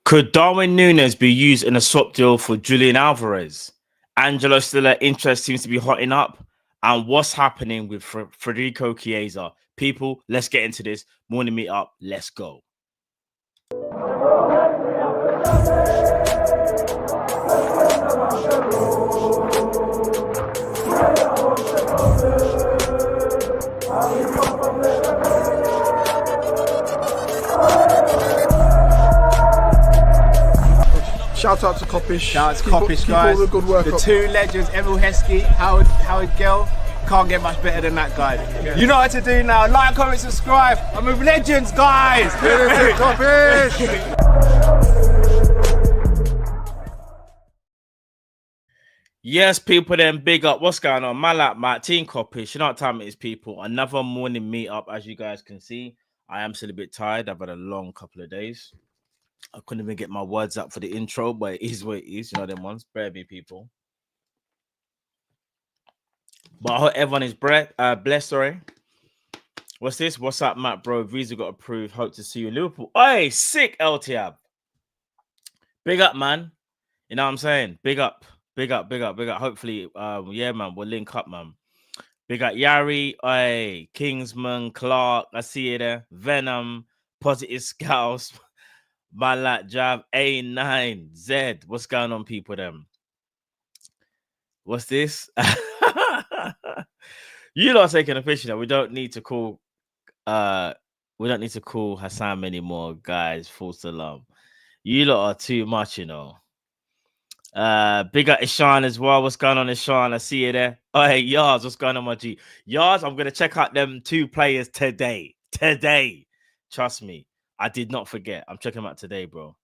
Could Darwin Nunez be used in a swap deal for Julian Alvarez? Angelo Stiller interest seems to be hotting up. And what's happening with Federico Chiesa? People, let's get into this. Morning meet up. Let's go. Shout out to Kopish. Shout out to Kopish, guys. All the good work the up. Two legends, Emil Heskey, Howard Gill. Can't get much better than that guy. Yeah. You know what to do now. Like, comment, subscribe. I'm with legends, guys. Kopish. Yes, people, then big up. What's going on? Matt, Team Kop-Ish. You know what time it is, people. Another morning meet up, as you guys can see. I am still a bit tired. I've had a long couple of days. I couldn't even get my words up for the intro, but it is what it is. You know them ones. Bear me, people. But I hope everyone is blessed, sorry. What's this? What's up, Matt, bro? Visa got approved. Hope to see you in Liverpool. Hey, sick, LTAB. Big up, man. You know what I'm saying? Big up. Hopefully, yeah, man, we'll link up, man. Big up Yari, hey, Kingsman, Clark, I see you there. Venom, Positive Scouts, Malat Jab, A9, Z. What's going on, people? Them. What's this? You lot are taking a picture that we don't need to call Hassan anymore, guys. Full salam. You lot are too much, you know. Big up Ishan as well. What's going on, Ishan? I see you there. Oh, hey, Yars, what's going on, my G? Yars, I'm gonna check out them two players today. Trust me, I did not forget. I'm checking them out today, bro.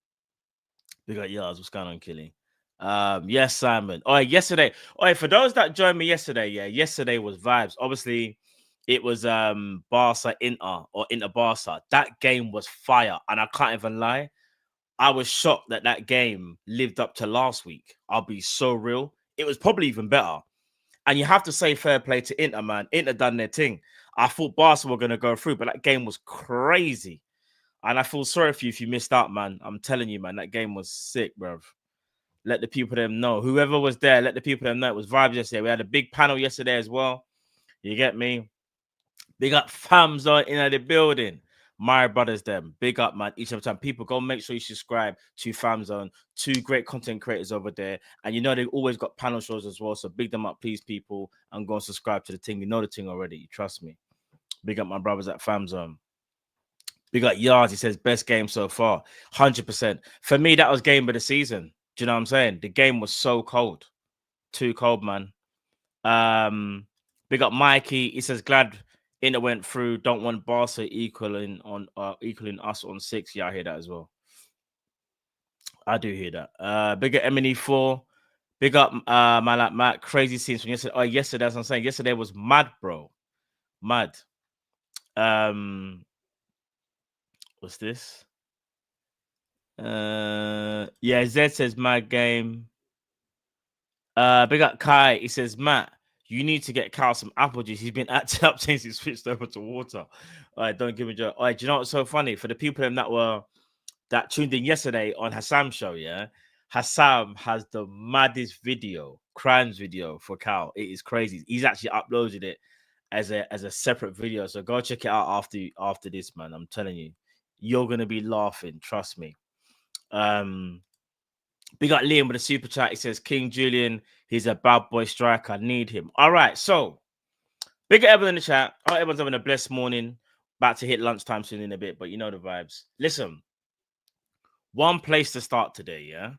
Big up Yars, what's going on, Killy? Yes, Simon. Oh, yesterday. Oh, for those that joined me yesterday, yeah, yesterday was vibes. Obviously, it was Barca Inter or Inter Barca. That game was fire, and I can't even lie. I was shocked that game lived up to last week. I'll be so real. It was probably even better. And you have to say fair play to Inter, man. Inter done their thing. I thought Barca were going to go through, but that game was crazy. And I feel sorry for you if you missed out, man. I'm telling you, man, that game was sick, bruv. Let the people them know. Whoever was there, let the people them know. It was vibes yesterday. We had a big panel yesterday as well. You get me? Big up fams on in the building. My brothers, them big up, man. Each and every time, people go make sure you subscribe to FamZone, two great content creators over there, and you know they've always got panel shows as well. So big them up, please, people, and go and subscribe to the thing. You know the thing already. Trust me. Big up my brothers at FamZone. Big up Yards. He says best game so far, 100%. For me, that was game of the season. Do you know what I'm saying? The game was so cold, too cold, man. Big up Mikey. He says glad Inter went through. Don't want Barca equaling us on 6. Yeah, I hear that as well. I do hear that. Big up MNE4. Big up Matt. Crazy scenes from yesterday. Oh, yesterday, as I'm saying, yesterday was mad, bro. Mad. What's this? Yeah, Zed says mad game. Big up Kai. He says, Matt, you need to get Cal some apple juice. He's been acting up since he switched over to water. All right, don't give me joke. All right, do you know what's so funny? For the people that tuned in yesterday on Hassam's show, yeah, Hassam has the maddest crimes video for Cal. It is crazy. He's actually uploaded it as a separate video. So go check it out after this, man. I'm telling you, you're gonna be laughing. Trust me. Big up Liam with a super chat. He says, King Julian, he's a bad boy striker. I need him. All right, so big up everyone in the chat. Oh, everyone's having a blessed morning. About to hit lunchtime soon in a bit, but you know the vibes. Listen, one place to start today, yeah?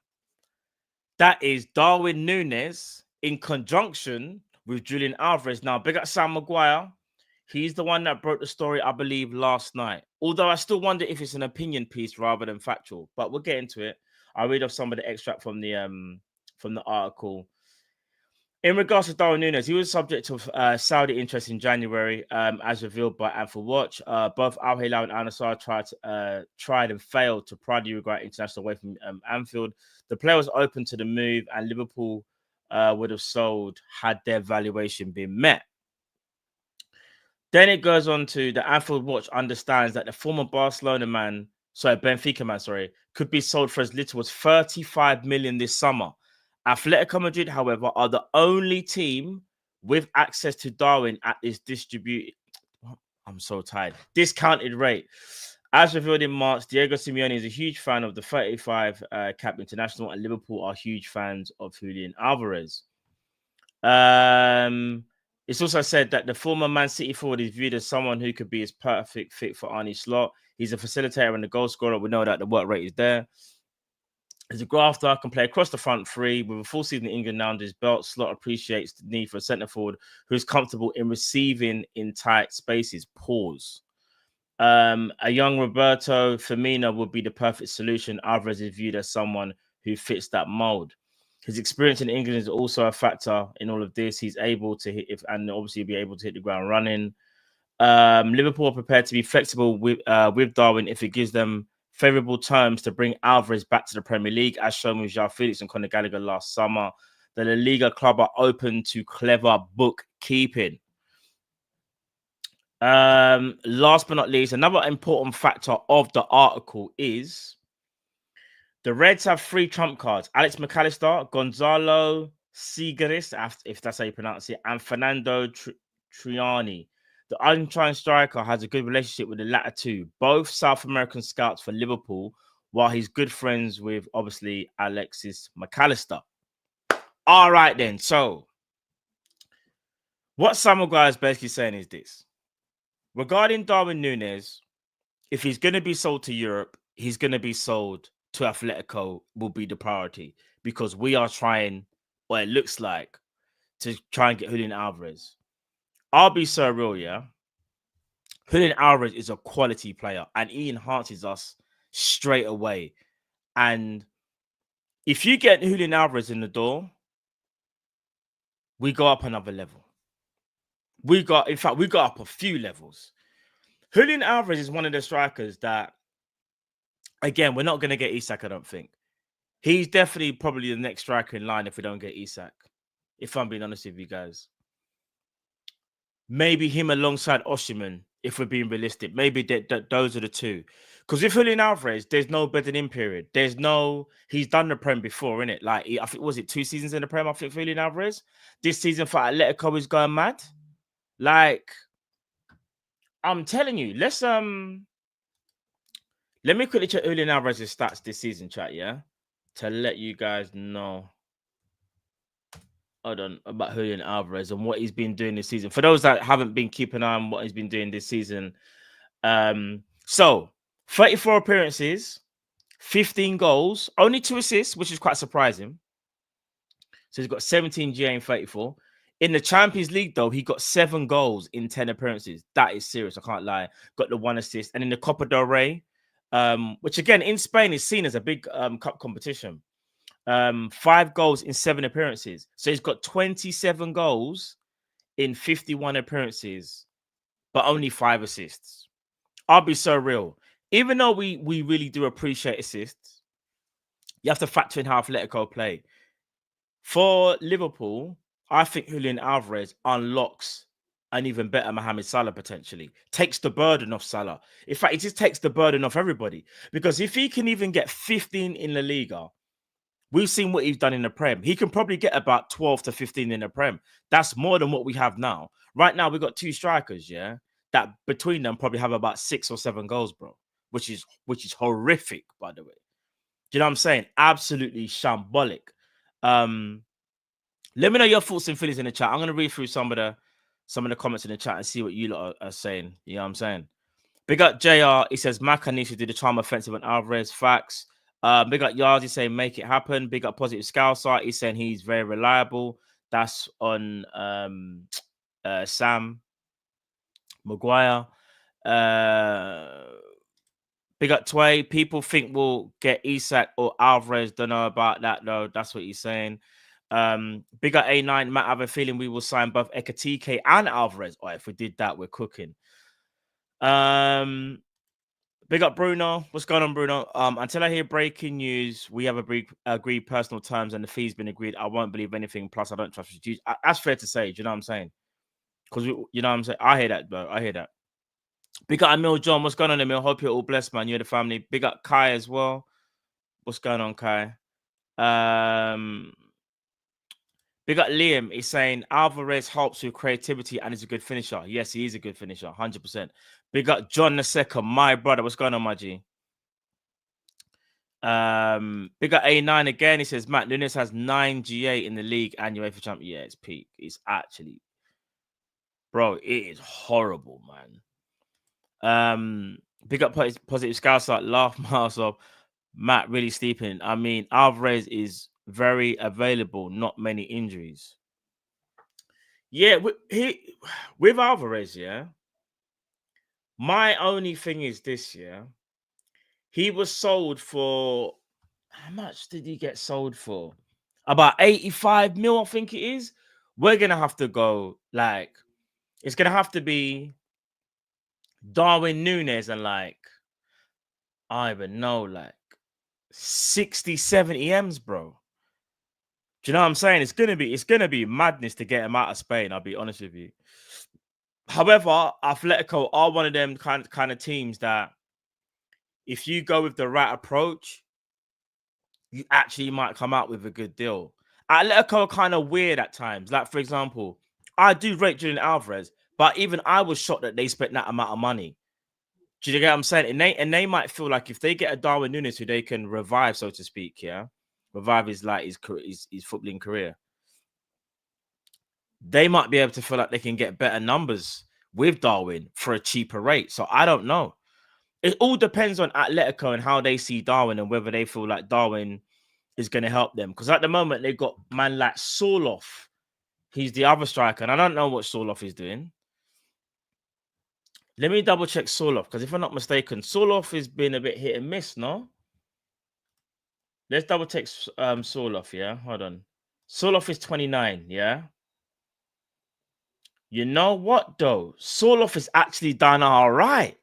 That is Darwin Nunez in conjunction with Julian Alvarez. Now, big up Sam Maguire. He's the one that broke the story, I believe, last night. Although I still wonder if it's an opinion piece rather than factual, but we'll get into it. I'll read off some of the extract from the article. In regards to Darwin Nunez, he was subject to Saudi interest in January, as revealed by Anfield Watch. Both Al Hilal and Al Nassr tried and failed to pry the Uruguay international away from Anfield. The player was open to the move, and Liverpool would have sold had their valuation been met. Then it goes on to the Anfield Watch understands that the former Barcelona man Benfica, man, sorry, could be sold for as little as 35 million this summer. Atletico Madrid, however, are the only team with access to Darwin at this I'm so tired. Discounted rate. As revealed in March, Diego Simeone is a huge fan of the 35 cap international, and Liverpool are huge fans of Julian Alvarez. It's also said that the former Man City forward is viewed as someone who could be his perfect fit for Arne Slot. He's a facilitator and a goal scorer. We know that the work rate is there. He's a grafter, can play across the front three. With a full season in England now under his belt, Slot appreciates the need for a centre forward who is comfortable in receiving in tight spaces. Pause. A young Roberto Firmino would be the perfect solution. Alvarez is viewed as someone who fits that mold. His experience in England is also a factor in all of this. He's able to hit, and obviously be able to hit the ground running. Liverpool are prepared to be flexible with Darwin if it gives them favourable terms to bring Alvarez back to the Premier League, as shown with João Felix and Conor Gallagher last summer. The La Liga club are open to clever bookkeeping. Last but not least, another important factor of the article is the Reds have 3 trump cards: Alex McAllister, Gonzalo Sigueres, if that's how you pronounce it, and Fernando Triani. The Argentine striker has a good relationship with the latter two, both South American scouts for Liverpool, while he's good friends with, obviously, Alexis McAllister. All right, then. So, what Samuel Guy is basically saying is this. Regarding Darwin Nunez, if he's going to be sold to Europe, he's going to be sold to Atletico, will be the priority, because we are trying, or it looks like, to try and get Julian Alvarez. I'll be so real, yeah. Julian Alvarez is a quality player, and he enhances us straight away. And if you get Julian Alvarez in the door, we go up another level. We got up a few levels. Julian Alvarez is one of the strikers that, again, we're not going to get Isak, I don't think. He's definitely probably the next striker in line if we don't get Isak, if I'm being honest with you guys. Maybe him alongside Osimhen, if we're being realistic. Maybe those are the two. Because with Julian Alvarez, there's no bedding in period. He's done the Prem before, innit? Like, I think, was it 2 seasons in the Prem, I think, for Julian Alvarez? This season for Atletico is going mad. Like, I'm telling you, let me quickly check Julian Alvarez's stats this season, chat, yeah? To let you guys know. Hold on, about Julian Alvarez and what he's been doing this season. For those that haven't been keeping an eye on what he's been doing this season. So 34 appearances, 15 goals, only 2 assists, which is quite surprising. So he's got 17 GA in 34. In the Champions League, though, he got 7 goals in 10 appearances. That is serious, I can't lie. Got the 1 assist. And in the Copa del Rey, which again, in Spain is seen as a big cup competition. 5 goals in 7 appearances. So he's got 27 goals in 51 appearances, but only 5 assists. I'll be so real. Even though we really do appreciate assists, you have to factor in how Atletico play. For Liverpool, I think Julian Alvarez unlocks an even better Mohamed Salah potentially. Takes the burden off Salah. In fact, it just takes the burden off everybody. Because if he can even get 15 in La Liga, we've seen what he's done in the Prem. He can probably get about 12 to 15 in the Prem. That's more than what we have now. Right now, we've got 2 strikers, yeah, that between them probably have about 6 or 7 goals, bro, which is horrific, by the way. Do you know what I'm saying? Absolutely shambolic. Let me know your thoughts and feelings in the chat. I'm going to read through some of the comments in the chat and see what you lot are saying. You know what I'm saying? Big up JR. He says, Maka needs to do the charm offensive on Alvarez. Facts. Big up Yards. He's saying, make it happen. Big up Positive Scouser. He's saying he's very reliable. That's on Sam Maguire. Big up Tway. People think we'll get Isak or Alvarez. Don't know about that, though. That's what he's saying. Big up A9. Matt, I have a feeling we will sign both Ekatike and Alvarez. Oh, if we did that, we're cooking. Big up Bruno. What's going on, Bruno? Until I hear breaking news, we have agreed personal terms and the fee's been agreed. I won't believe anything. Plus, I don't trust you. That's fair to say. Do you know what I'm saying? Because you know what I'm saying. I hear that, bro. I hear that. Big up Emil John. What's going on, Emil? Hope you're all blessed, man. You're the family. Big up Kai as well. What's going on, Kai? Big up Liam. He's saying Alvarez helps with creativity and is a good finisher. Yes, he is a good finisher, 100%. Big up John the Second, my brother. What's going on, my G? Big up A9 again. He says Matt Nunez has 9 GA in the league and UEFA champion. Yeah, it's peak. It's actually, bro, it is horrible, man. Big up positive scouts like laugh miles off. Matt really sleeping. I mean, Alvarez is very available, not many injuries. Yeah, with Alvarez, yeah. My only thing is this, yeah. He was sold for, how much did he get sold for? About 85 mil, I think it is. We're gonna have to go like, it's gonna have to be Darwin Nunez and like, I don't even know, like 60, 70 M's, bro. Do you know what I'm saying? It's gonna be madness to get him out of Spain. I'll be honest with you. However, Atletico are one of them kind of teams that, if you go with the right approach, you actually might come out with a good deal. Atletico are kind of weird at times. Like, for example, I do rate Julian Alvarez, but even I was shocked that they spent that amount of money. Do you get what I'm saying? And they might feel like if they get a Darwin Nunez who they can revive, so to speak, yeah, revive his footballing career, they might be able to feel like they can get better numbers with Darwin for a cheaper rate. So I don't know. It all depends on Atletico and how they see Darwin and whether they feel like Darwin is going to help them. Because at the moment, they've got man like Sorloth. He's the other striker. And I don't know what Sorloth is doing. Let me double check Sorloth. Because if I'm not mistaken, Sorloth has been a bit hit and miss, no? Let's double check Sorloth, yeah? Hold on. Sorloth is 29, yeah? You know what, though? Sorloth is actually done all right.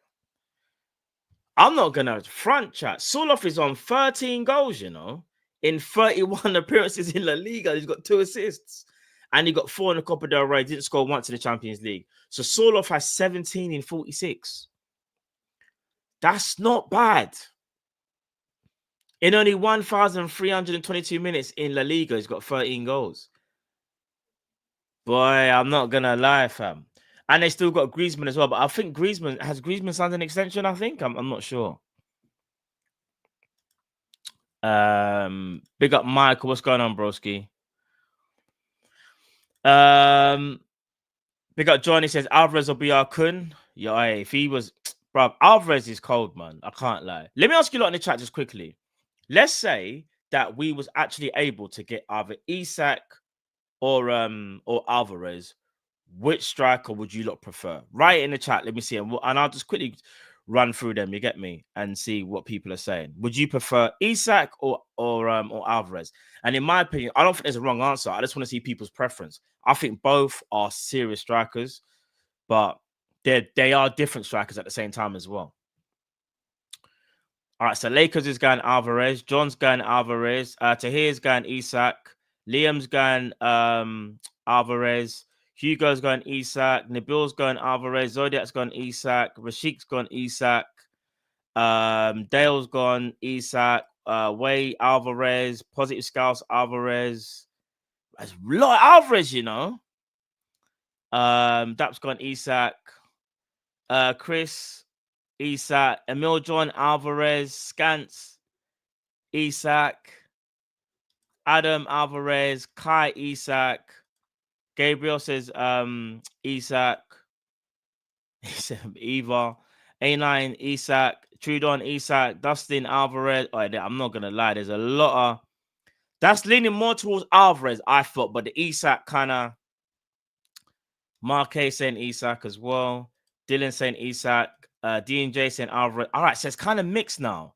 I'm not going to front chat. Sorloth is on 13 goals, you know, in 31 appearances in La Liga. He's got 2 assists. And he got 4 in the Copa del Rey. Didn't score once in the Champions League. So Sorloth has 17 in 46. That's not bad. In only 1,322 minutes in La Liga, he's got 13 goals. Boy, I'm not going to lie, fam. And they still got Griezmann as well. But I think Griezmann signed an extension, I think? I'm not sure. Big up Michael. What's going on, broski? Big up Johnny says Alvarez will be our kun. Yeah, if he was, bro, Alvarez is cold, man. I can't lie. Let me ask you a lot in the chat just quickly. Let's say that we was actually able to get either Isak or Alvarez. Which striker would you lot prefer? Write it in the chat. Let me see. And I'll just quickly run through them, you get me, and see what people are saying. Would you prefer Isak or Alvarez? And in my opinion, I don't think there's a wrong answer. I just want to see people's preference. I think both are serious strikers, but they are different strikers at the same time as well. All right, so Lakers is going Alvarez, John's going Alvarez, Tahir's going Isak, Liam's going Alvarez, Hugo's going Isak, Nabil's going Alvarez, Zodiac's going Isak, Rashik's going Isak, Dale's gone Isak, Way Alvarez, Positive Scouts Alvarez. That's a lot of Alvarez, you know. Dap's gone Isak, Chris, Isak, Emil John Alvarez, Scance, Isak, Adam Alvarez, Kai Isak. Gabriel says Isak. He said Eva. A9 Isak. Trudon Isak. Dustin Alvarez. Oh, I'm not gonna lie. There's a lot of that's leaning more towards Alvarez, I thought, but the Isak kind of Marque saying Isak as well. Dylan saying Isak. D&J saying Alvarez. All right, so it's kind of mixed now.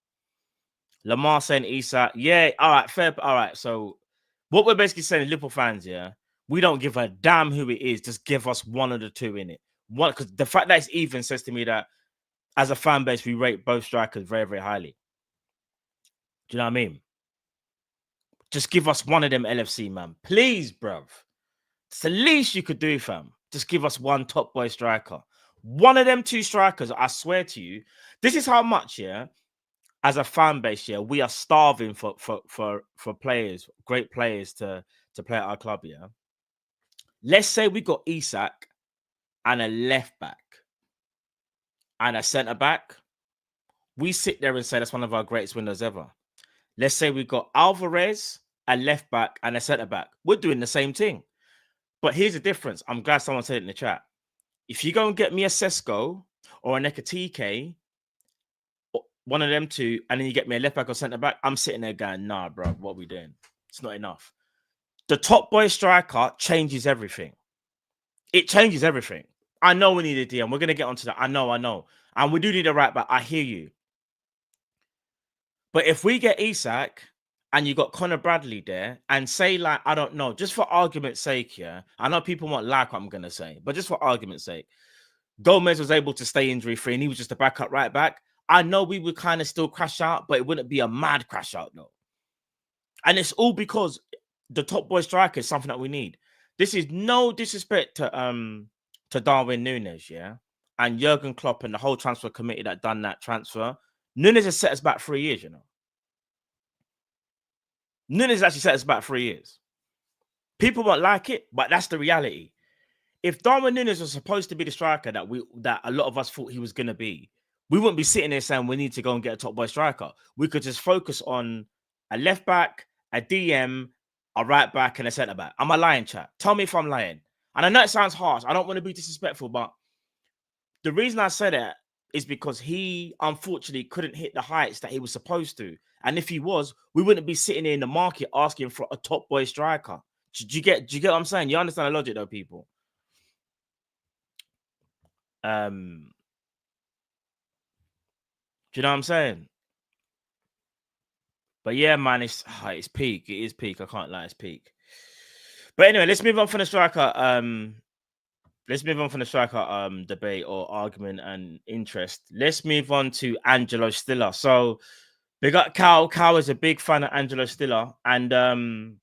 Lamar saying Isak. Yeah, all right, fair. All right, so what we're basically saying, Liverpool fans, yeah, we don't give a damn who it is. Just give us one of the two in it. One, because the fact that it's even says to me that as a fan base, we rate both strikers very, very highly. Do you know what I mean? Just give us one of them LFC, man. Please, bruv. It's the least you could do, fam. Just give us one top boy striker. One of them two strikers, I swear to you, this is how much, yeah, as a fan base, yeah, we are starving for players, great players to play at our club, yeah. Let's say we got Isak and a left back and a centre back. We sit there and say that's one of our greatest windows ever. Let's say we got Alvarez, a left back, and a centre back. We're doing the same thing. But here's the difference. I'm glad someone said it in the chat. If you go and get me a Sesko or a Nekatike, one of them two, and then you get me a left back or centre back, I'm sitting there going, nah, bro, what are we doing? It's not enough. The top boy striker changes everything. It changes everything. I know we need a DM. We're going to get onto that. I know. And we do need a right back. I hear you. But if we get Isak and you got Connor Bradley there and say, like, I don't know, just for argument's sake, yeah, I know people won't like what I'm going to say, but just for argument's sake, Gomez was able to stay injury free and he was just a backup right back. I know we would kind of still crash out, but it wouldn't be a mad crash out, though. And it's all because the top boy striker is something that we need. This is no disrespect to Darwin Nunez, yeah, and Jurgen Klopp and the whole transfer committee that done that transfer. Nunez has set us back 3 years, you know. Nunez actually set us back 3 years. People won't like it, but that's the reality. If Darwin Nunez was supposed to be the striker that a lot of us thought he was going to be, we wouldn't be sitting there saying we need to go and get a top boy striker. We could just focus on a left back, a DM, a right back, and a centre back. Am I lying, chat? Tell me if I'm lying. And I know it sounds harsh. I don't want to be disrespectful, but the reason I say that is because he unfortunately couldn't hit the heights that he was supposed to. And if he was, we wouldn't be sitting in the market asking for a top boy striker. Do you get what I'm saying? You understand the logic, though, people? Do you know what I'm saying? But yeah, man, it's peak. It is peak. I can't lie, it's peak. But anyway, let's move on from the striker. Debate or argument and interest. Let's move on to Angelo Stiller. So we got Cal. Cal is a big fan of Angelo Stiller, and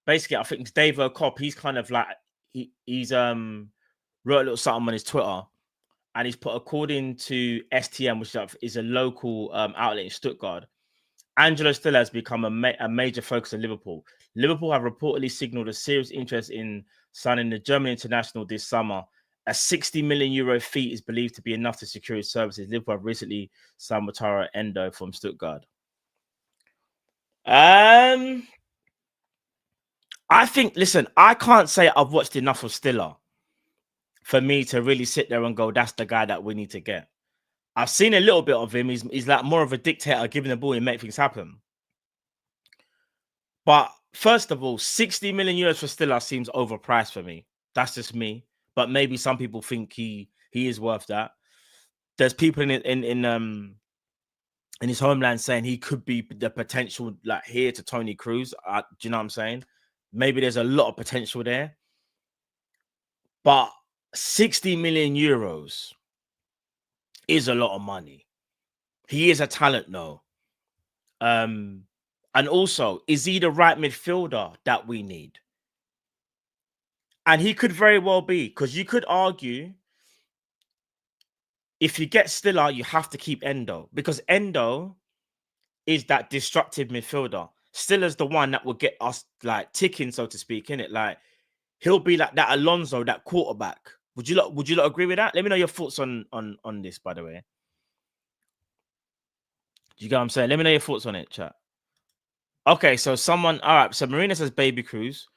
basically, I think it's Dave O'Cop. He's kind of like he's wrote a little something on his Twitter. And he's put, according to STM, which is a local outlet in Stuttgart, Angelo Stiller has become a major focus in Liverpool. Liverpool have reportedly signaled a serious interest in signing the German international this summer. A 60 million euro fee is believed to be enough to secure his services. Liverpool have recently signed Wataru Endo from Stuttgart. I think, listen, I can't say I've watched enough of Stiller for me to really sit there and go, that's the guy that we need to get. I've seen a little bit of him. He's like more of a dictator, giving the ball and make things happen. But first of all, 60 million euros for Stiller seems overpriced for me. That's just me. But maybe some people think he is worth that. There's people in his homeland saying he could be the potential like here to Tony Cruz. Do you know what I'm saying? Maybe there's a lot of potential there. But 60 million euros is a lot of money. He is a talent, though. And also, is he the right midfielder that we need? And he could very well be, because you could argue if you get Stiller, you have to keep Endo, because Endo is that destructive midfielder. Stiller's the one that will get us like ticking, so to speak, innit? Like he'll be like that Alonso, that quarterback. Would you lot agree with that? Let me know your thoughts on this, by the way. Do you get what I'm saying? Let me know your thoughts on it, chat. Okay, so all right, so Marina says Baby Cruz.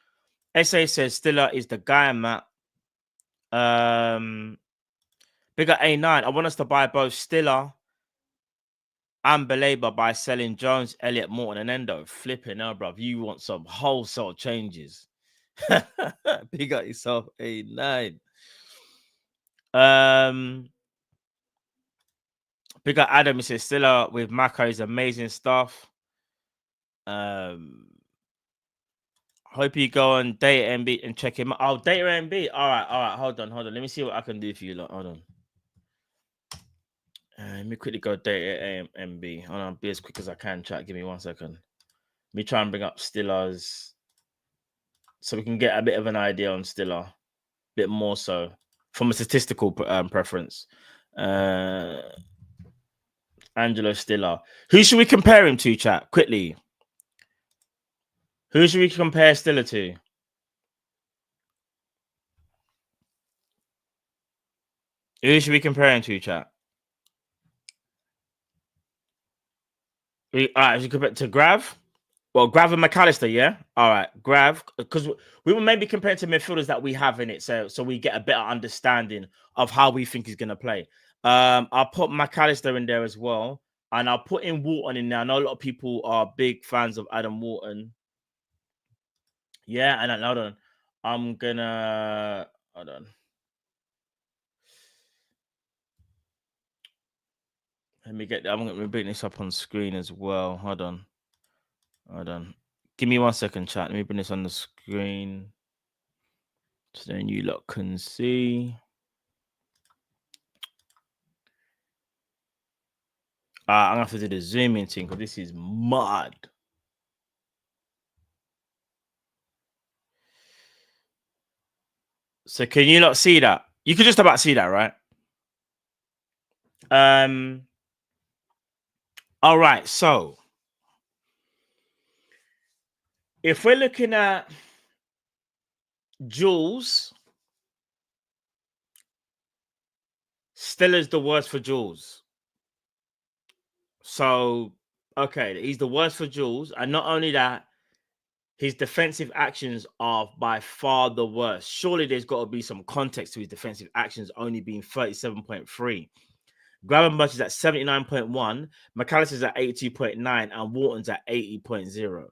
SA says Stiller is the guy, Matt. Bigger A9. I want us to buy both Stiller and Belabor by selling Jones, Elliott, Morton, and Endo. Flipping now, bruv. You want some wholesale changes. Big up yourself, A9. Big up Adam. He says Stiller with Mako is amazing stuff. Hope you go on Data MB and check him out. Oh, Data MB. All right. Hold on. Let me see what I can do for you. Hold on. Let me quickly go Data MB. Hold on, be as quick as I can, chat. Give me 1 second. Let me try and bring up Stiller's so we can get a bit of an idea on Stiller. A bit more so. from a statistical preference. Angelo Stiller. Who should we compare him to, chat? Quickly. Who should we compare Stiller to? Who should we compare him to, chat? All right, should compare to Grav? Well, Grav and McAllister, yeah? All right, Grav, because we will maybe compare to midfielders that we have in it, so we get a better understanding of how we think he's going to play. I'll put McAllister in there as well, and I'll put in Wharton in there. I know a lot of people are big fans of Adam Wharton. Yeah, and hold on. Hold on. Let me get. I'm going to bring this up on screen as well. Hold on. Give me 1 second, chat. Let me bring this on the screen so then you lot can see. I'm gonna have to do the zooming thing because this is mad. So can you not see that? You can just about see that, right? All right, so if we're looking at Jules, Stiller's the worst for Jules. So, okay, he's the worst for Jules. And not only that, his defensive actions are by far the worst. Surely there's got to be some context to his defensive actions only being 37.3. Gravenberch is at 79.1, McAllister's at 82.9, and Wharton's at 80.0.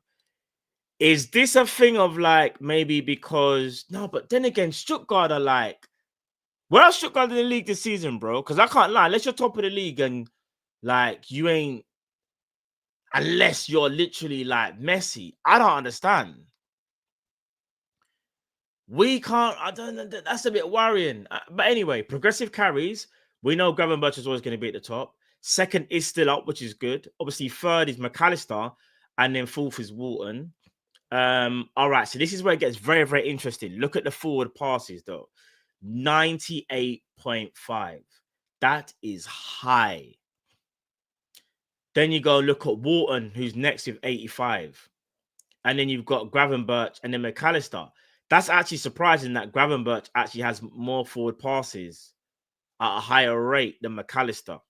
Is this a thing of like maybe because no, but then again, Stuttgart are like, where are Stuttgart in the league this season, bro? Because I can't lie, unless you're top of the league and like you ain't, unless you're literally like Messi, I don't understand. We can't, I don't know, that's a bit worrying. But anyway, progressive carries. We know Gravenberch is always going to be at the top. Second is still up, which is good. Obviously, third is McAllister, and then fourth is Wharton. All right, so this is where it gets very, very interesting. Look at the forward passes, though. 98.5. That is high. Then you go look at Wharton, who's next with 85. And then you've got Gravenberch and then McAllister. That's actually surprising that Gravenberch actually has more forward passes at a higher rate than McAllister.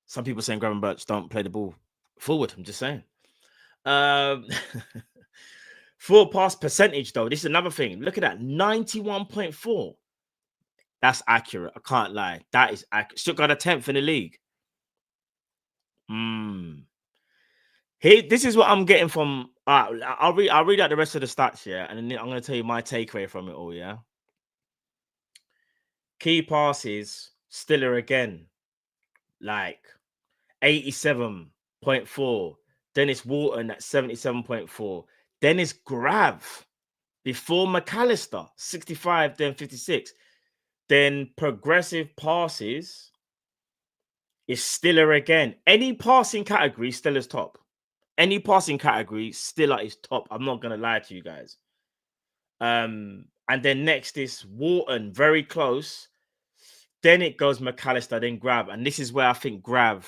Some people saying Gravenberch don't play the ball forward. I'm just saying. Forward pass percentage, though. This is another thing. Look at that. 91.4. That's accurate. I can't lie. That is accurate. Stuttgart are 10th in the league. Here, this is what I'm getting from. I'll read out the rest of the stats here, and then I'm going to tell you my takeaway from it all. Yeah. Key passes, Stiller again, like 87.4. Then it's Wharton at 77.4. Then it's Grav before McAllister, 65, then 56. Then progressive passes is Stiller again. Any passing category, Stiller's top. Any passing category, Stiller is top. I'm not going to lie to you guys. And then next is Wharton, very close. Then it goes McAllister, then Grav. And this is where I think Grav,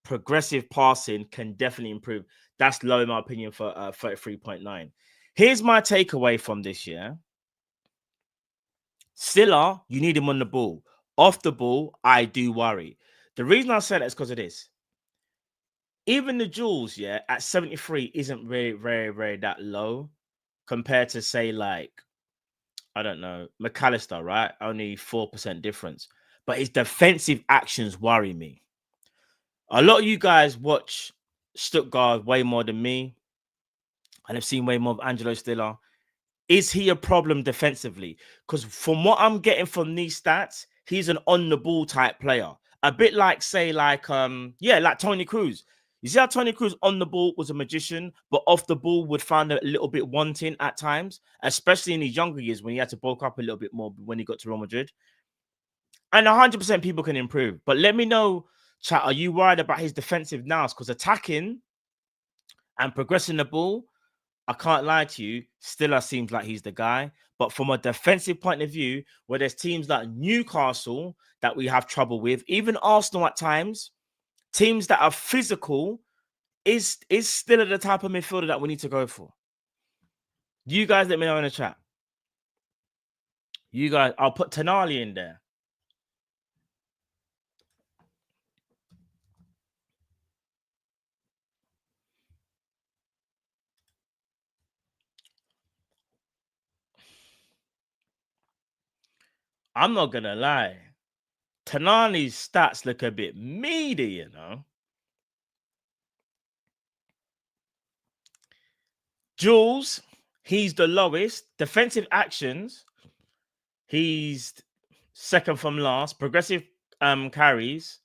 progressive passing, can definitely improve. That's low in my opinion for 33.9. Here's my takeaway from this year. Stiller, you need him on the ball. Off the ball, I do worry. The reason I say that is because of this. Even the Jules, yeah, at 73 isn't really very, very that low compared to, say, like, I don't know, McAllister, right? Only 4% difference. But his defensive actions worry me. A lot of you guys watch Stuttgart way more than me, and have seen way more of Angelo Stiller. Is he a problem defensively? Because from what I'm getting from these stats, he's an on-the-ball type player. A bit like, say, like Toni Kroos. You see how Toni Kroos on the ball was a magician, but off the ball would find a little bit wanting at times, especially in his younger years when he had to bulk up a little bit more when he got to Real Madrid. And 100% people can improve. But let me know, chat, are you worried about his defensive nous? Because attacking and progressing the ball, I can't lie to you, Stiller seems like he's the guy. But from a defensive point of view, where there's teams like Newcastle that we have trouble with, even Arsenal at times, teams that are physical is still the type of midfielder that we need to go for. You guys let me know in the chat. You guys, I'll put Tonali in there. I'm not gonna lie. Tonali's stats look a bit meaty, you know. Jules, he's the lowest. Defensive actions, he's second from last. Progressive carries,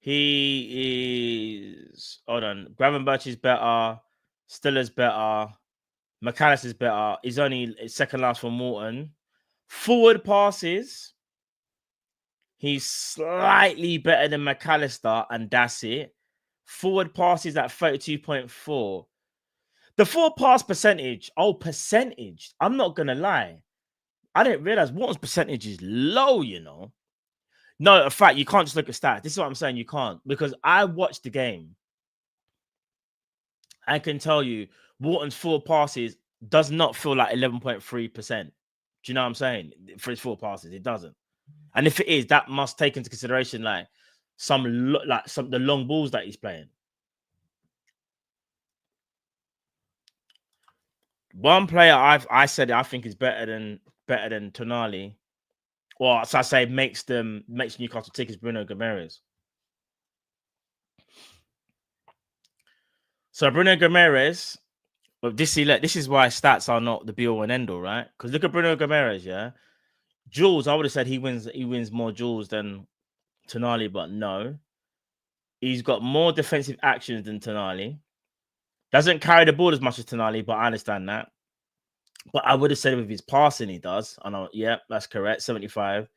he is. Hold on. Gravenberch is better. Stiller's better. McAllister's better. He's only second last from Morton. Forward passes, he's slightly better than McAllister, and that's it. Forward passes at 32.4. The forward pass percentage, percentage. I'm not going to lie. I didn't realize Morton's percentage is low, you know. No, in fact, you can't just look at stats. This is what I'm saying. You can't, because I watched the game. I can tell you, Morton's forward passes does not feel like 11.3%. Do you know what I'm saying? For his forward passes, it doesn't. And if it is, that must take into consideration like the long balls that he's playing. One player I said I think is better than Tonali. Well, so I say makes Newcastle tick is Bruno Guimaraes. So Bruno Guimaraes, but this is why stats are not the be all and end all, right? Because look at Bruno Guimaraes, yeah. Jules, I would have said he wins more Jules than Tonali, but no. He's got more defensive actions than Tonali. Doesn't carry the ball as much as Tonali, but I understand that. But I would have said with his passing, he does. I know, yeah, that's correct. 75.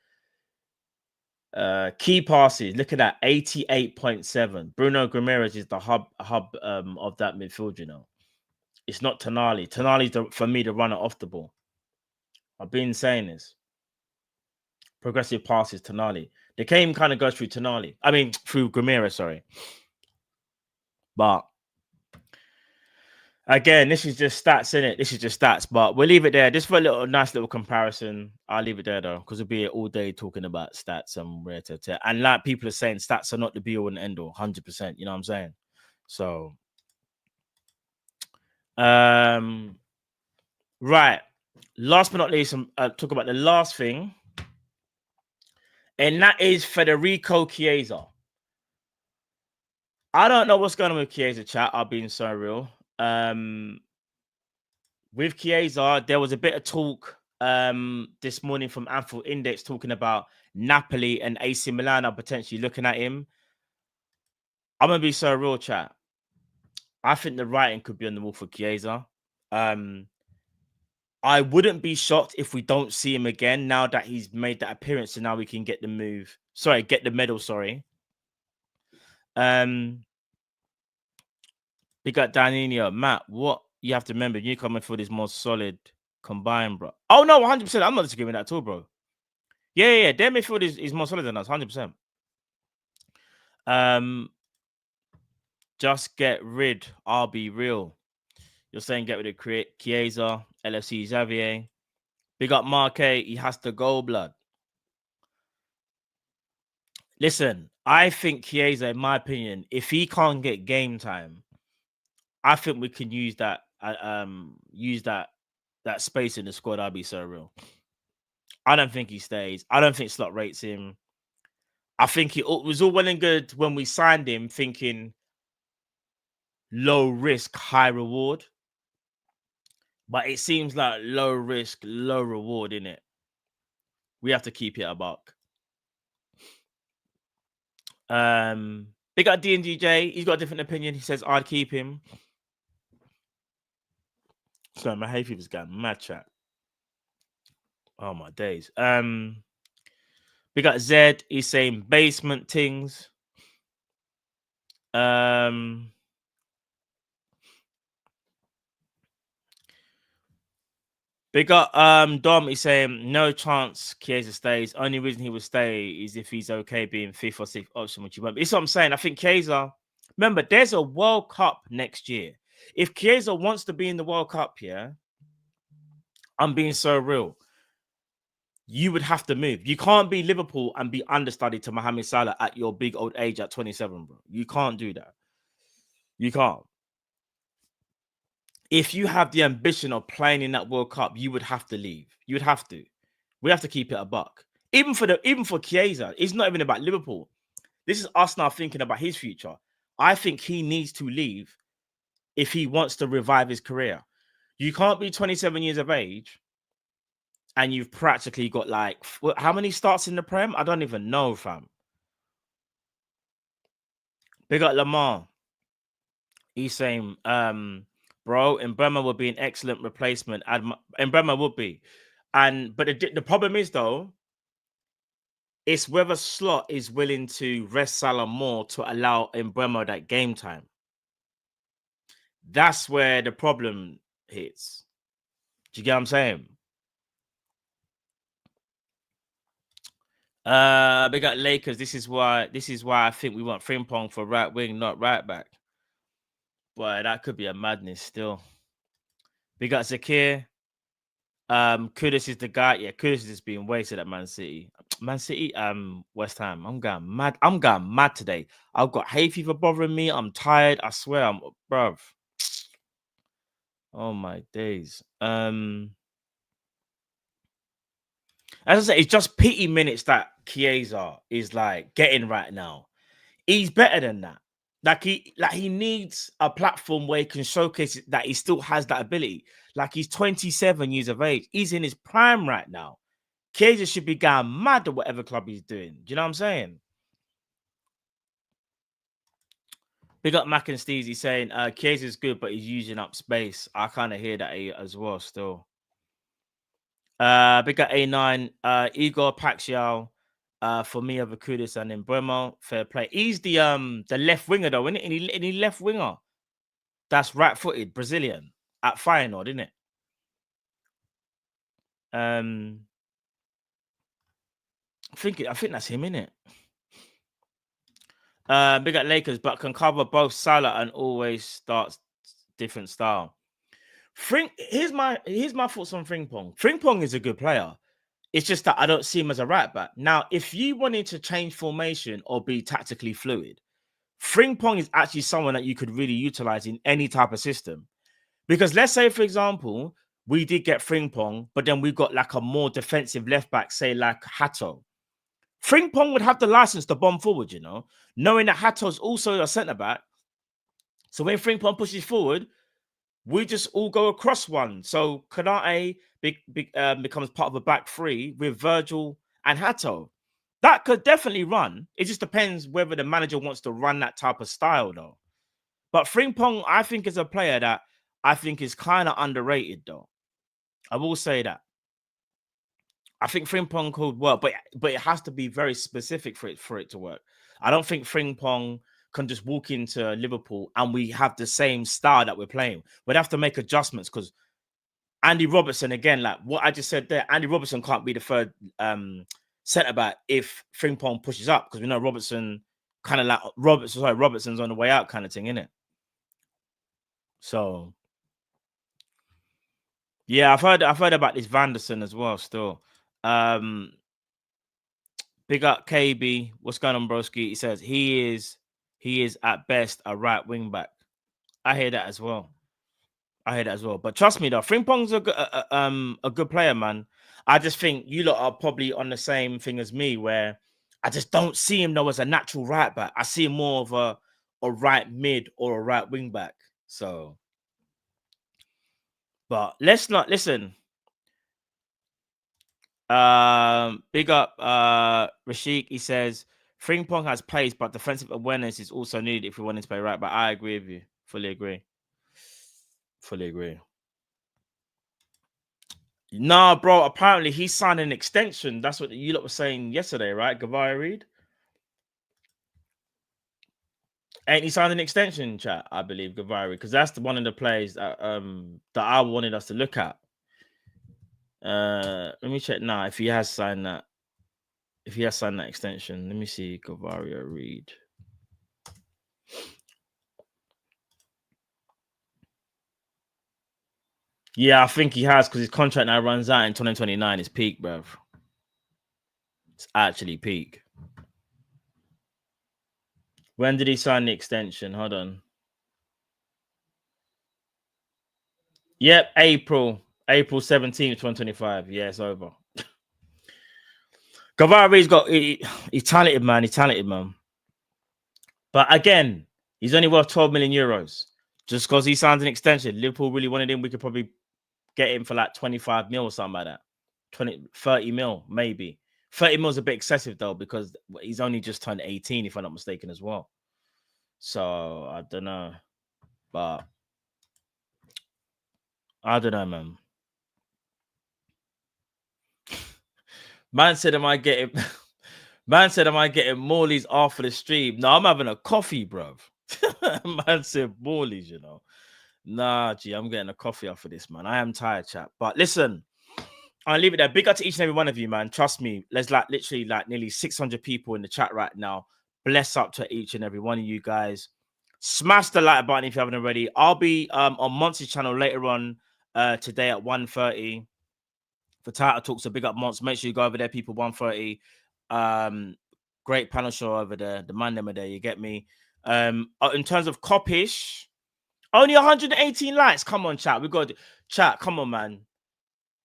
Key passes, look at that, 88.7. Bruno Guimaraes is the hub of that midfield, you know. It's not Tonali. Tonali's for me the runner off the ball. I've been saying this. Progressive passes, Tonali. The game kind of goes through Tonali. I mean, through Guimaraes, sorry. But again, this is just stats, innit? This is just stats. But we'll leave it there. Just for a nice little comparison. I'll leave it there, though, because we'll be here all day talking about stats and rare to. And like people are saying, stats are not the be-all and end-all, 100%. You know what I'm saying? So, right. Last but not least, talk about the last thing. And that is Federico Chiesa. I don't know what's going on with Chiesa, chat. I've been so real. With Chiesa, there was a bit of talk this morning from Anfield Index talking about Napoli and AC Milan are potentially looking at him. I'm going to be so real, chat. I think the writing could be on the wall for Chiesa. I wouldn't be shocked if we don't see him again now that he's made that appearance, and now we can get the medal. We got Danilo. Matt, what you have to remember, Newcastle midfield is more solid combined, bro. Oh no, 100%. I'm not disagreeing with that at all, bro. Yeah. Their midfield is more solid than us, 100%. Just get rid. I'll be real. You're saying get rid of Chiesa, LFC Xavier. Big up Marque. He has to go, blood. Listen, I think Chiesa, in my opinion, if he can't get game time, I think we can use that space in the squad. I'll be so real. I don't think he stays. I don't think Slot rates him. I think it was all well and good when we signed him, thinking low risk, high reward. But it seems like low risk, low reward, innit? We have to keep it a buck. Big up DNGJ. He's got a different opinion. He says I'd keep him. So my hay fever's going mad, chat. Oh my days. We got Zed. He's saying basement things. Big up Dom is saying no chance Chiesa stays. Only reason he would stay is if he's okay being fifth or sixth option, which you won't. It's what I'm saying. I think Chiesa, remember, there's a World Cup next year. If Chiesa wants to be in the World Cup, yeah, I'm being so real. You would have to move. You can't be Liverpool and be understudied to Mohamed Salah at your big old age at 27, bro. You can't do that. You can't. If you have the ambition of playing in that World Cup, you would have to leave. You would have to. We have to keep it a buck. Even for Chiesa, it's not even about Liverpool. This is us now thinking about his future. I think he needs to leave if he wants to revive his career. You can't be 27 years of age and you've practically got like, how many starts in the Prem? I don't even know, fam. Big up Lamar. He's saying, bro, Mbema would be an excellent replacement. Mbema would be. But the problem is, though, it's whether Slot is willing to rest Salah more to allow Mbema that game time. That's where the problem hits. Do you get what I'm saying? Big up Lakers. This is why I think we want Frimpong for right wing, not right back. Boy, that could be a madness still. Big up Zakir. Kudus is the guy. Yeah, Kudus is being wasted at Man City. Man City, West Ham. I'm going mad. I'm going mad today. I've got hay fever bothering me. I'm tired. I swear, I'm bruv. Oh my days. As I said, it's just pity minutes that Chiesa is like getting right now. He's better than that. Like he needs a platform where he can showcase that he still has that ability. Like he's 27 years of age. He's in his prime right now. Chiesa should be going mad at whatever club he's doing. Do you know what I'm saying? Big up Mac and Steezy saying Chiesa's good, but he's using up space. I kind of hear that as well still. Big up A9. Igor Paxial. For me over Kudus and Mbeumo, fair play. He's the left winger though, isn't it? Any left winger that's right-footed, Brazilian at Feyenoord, isn't it? I think that's him, isn't it? Big up Lakers, but can cover both Salah and always starts different style. Here's my thoughts on Frimpong. Frimpong is a good player. It's just that I don't see him as a right back. Now, if you wanted to change formation or be tactically fluid, Frimpong is actually someone that you could really utilize in any type of system. Because let's say, for example, we did get Frimpong, but then we got like a more defensive left back, say like Hato. Frimpong would have the license to bomb forward, you know, knowing that Hato's also a centre back. So when Frimpong pushes forward, we just all go across one. So Konate becomes part of a back three with Virgil and Hato. That could definitely run. It just depends whether the manager wants to run that type of style, though. But Frimpong, I think, is a player that I think is kind of underrated, though. I will say that. I think Frimpong could work, but it has to be very specific for it to work. I don't think Frimpong can just walk into Liverpool and we have the same style that we're playing. We'd have to make adjustments because Andy Robertson, again, like what I just said there, Andy Robertson can't be the third centre back if Frimpong pushes up because we know Robertson kind of like Robertson's on the way out kind of thing, innit? So yeah, I've heard about this Vanderson as well still. Big up KB. What's going on, broski? He says he is at best a right wing back. I hear that as well. But trust me though, Frimpong's a good player, man. I just think you lot are probably on the same thing as me, where I just don't see him though as a natural right back. I see him more of a right mid or a right wing back. So, but let's not listen. Big up Rashik. He says Frimpong has pace, but defensive awareness is also needed if we want to play right. But I agree with you. Fully agree. Nah, bro. Apparently he signed an extension. That's what you lot were saying yesterday, right? Gavaya Reed. Ain't he signed an extension, chat? I believe Gavaya Reed, because that's one of the players that I wanted us to look at. Let me check now if he has signed that. If he has signed that extension, let me see. Gavario Reed. Yeah, I think he has because his contract now runs out in 2029. It's peak, bruv. It's actually peak. When did he sign the extension? Hold on. Yep, April 17th, 2025. Yeah, it's over. Gavari's he's talented, man. He's talented, man. But again, he's only worth 12 million euros. Just because he signed an extension. Liverpool really wanted him. We could probably get him for like 25 mil or something like that. 30 mil, maybe. 30 mil is a bit excessive, though, because he's only just turned 18, if I'm not mistaken, as well. So, I don't know. But, I don't know, man. Man said, am I getting Morley's after the stream? No, I'm having a coffee, bruv. Man said Morley's, you know. Nah, G, I'm getting a coffee after this, man. I am tired, chat. But listen, I'll leave it there. Big up to each and every one of you, man. Trust me. There's like literally like nearly 600 people in the chat right now. Bless up to each and every one of you guys. Smash the like button if you haven't already. I'll be on Monty's channel later on today at 1:30 for Title Talks. So big up Monts. Make sure you go over there, people. 1:30. Great panel show over there. The man them are there. You get me. In terms of Kopish, only 118 likes. Come on, chat. We got chat. Come on, man.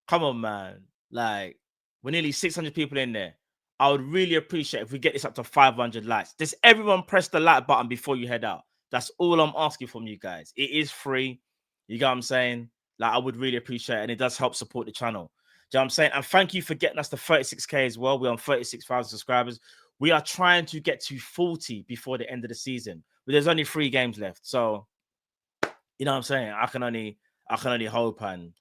Come on, man. Like, we're nearly 600 people in there. I would really appreciate if we get this up to 500 likes. Just everyone press the like button before you head out. That's all I'm asking from you guys. It is free. You get what I'm saying? Like, I would really appreciate it. And it does help support the channel. Do you know what I'm saying? And thank you for getting us to 36K as well. We're on 36,000 subscribers. We are trying to get to 40 before the end of the season. But there's only 3 games left. So, you know what I'm saying? I can only hope and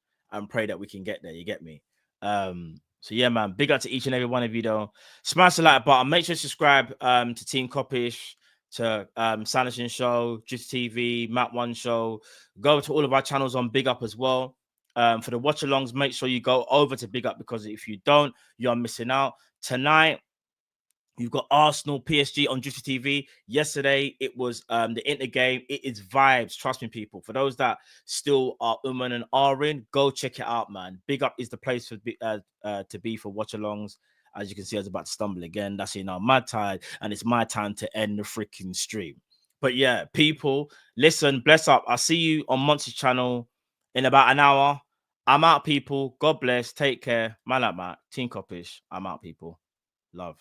pray that we can get there. You get me? So yeah, man. Big up to each and every one of you, though. Smash the like button. Make sure to subscribe to Team Kop-Ish, to Sanderson Show, Just TV, Map One Show. Go to all of our channels on Big Up as well. For the watch alongs, make sure you go over to Big Up, because if you don't, you're missing out. Tonight, you've got Arsenal PSG on Juicy TV. Yesterday, it was the Inter game. It is vibes. Trust me, people. For those that still are and are in, go check it out, man. Big Up is the place to be for watch-alongs. As you can see, I was about to stumble again. That's, you know, mad tired, and it's my time to end the freaking stream. But yeah, people, listen, bless up. I'll see you on Monty's channel in about an hour. I'm out, people. God bless. Take care. Man, like Matt. Team Kopish. I'm out, people. Love.